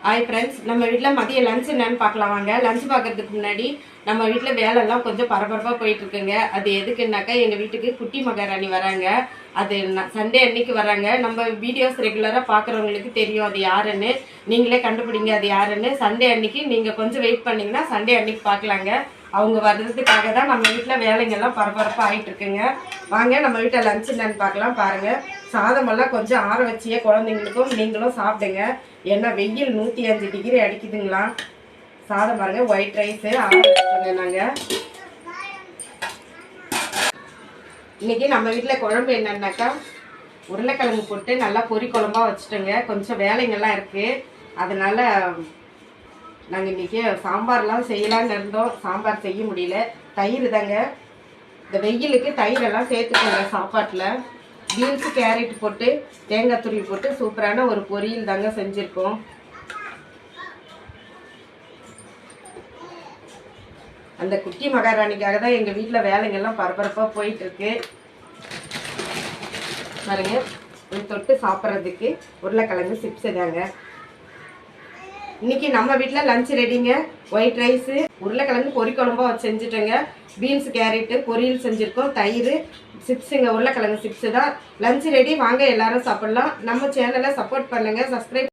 Hi friends, நம்ம வீட்டில் மதிய லஞ்ச் என்னன்னு பார்க்கலாம் வாங்க. லஞ்ச் பார்க்கறதுக்கு முன்னாடி நம்ம வீட்டில் வேலைலாம் கொஞ்சம் பரபரப்பாக போயிட்டுருக்குங்க. அது எதுக்குன்னாக்கா எங்கள் வீட்டுக்கு குட்டி மகாராணி வராங்க. அது சண்டே அன்னைக்கு வராங்க. நம்ம வீடியோஸ் ரெகுலராக பார்க்குறவங்களுக்கு தெரியும் அது யாருன்னு. நீங்களே கண்டுபிடிங்க அது யாருன்னு. சண்டே அன்னைக்கு நீங்கள் கொஞ்சம் வெயிட் பண்ணிங்கன்னா சண்டே அன்னைக்கு பார்க்கலாங்க. அவங்க வர்றதுக்காக தான் நம்ம வீட்டில் வேலைங்கெல்லாம் பரபரப்பாக ஆகிட்டுருக்குங்க. வாங்க நம்ம வீட்டில் லஞ்ச் என்னன்னு பார்க்கலாம். பாருங்கள், சாதமெல்லாம் கொஞ்சம் ஆற வச்சியே குழந்தைங்களுக்கும் நீங்களும் சாப்பிடுங்க. ஏன்னா வெயில் 105 டிகிரி அடிக்குதுங்களா. சாதம் பாருங்கள், ஒயிட் ரைஸு ஆற வச்சுக்கோங்க. நாங்கள் இன்றைக்கி நம்ம வீட்டில் குழம்பு என்னன்னாக்கா உருளைக்கிழங்கு போட்டு நல்லா பொரி குழம்பாக வச்சுட்டோங்க. கொஞ்சம் வேலைங்கள்லாம் இருக்குது, அதனால் நாங்கள் இன்றைக்கி சாம்பார்லாம் செய்யலான்னு இருந்தோம். சாம்பார் செய்ய முடியல. தயிர் தாங்க, இந்த வெயிலுக்கு தயிரெல்லாம் சேர்த்துக்கோங்க சாப்பாட்டில். பீன்ஸு கேரட் போட்டு தேங்காய் துருவி போட்டு சூப்பரான ஒரு பொரியல் தாங்க செஞ்சுருக்கோம். அந்த குட்டி மகாராணிக்காக தான் எங்கள் வீட்டில் வேலைங்கள்லாம் பரபரப்பாக போயிட்டுருக்கு. பாருங்க, தொட்டு சாப்பிட்றதுக்கு உருளைக்கிழங்கு சிப்ஸ் தாங்க. இன்னைக்கு நம்ம வீட்டில் லஞ்ச் ரெடிங்க. ஒயிட் ரைஸு, உருளைக்கிழங்கு பொரி குழம்பா வச்சு செஞ்சுட்டோங்க. பீன்ஸ் கேரட்டு பொரியல் செஞ்சுருக்கோம். தயிர், சிப்ஸுங்க, உருளைக்கிழங்கு சிப்ஸு தான். லஞ்ச் ரெடி, வாங்க எல்லாரும் சாப்பிட்லாம். நம்ம சேனலை சப்போர்ட் பண்ணுங்கள், சப்ஸ்கிரைப்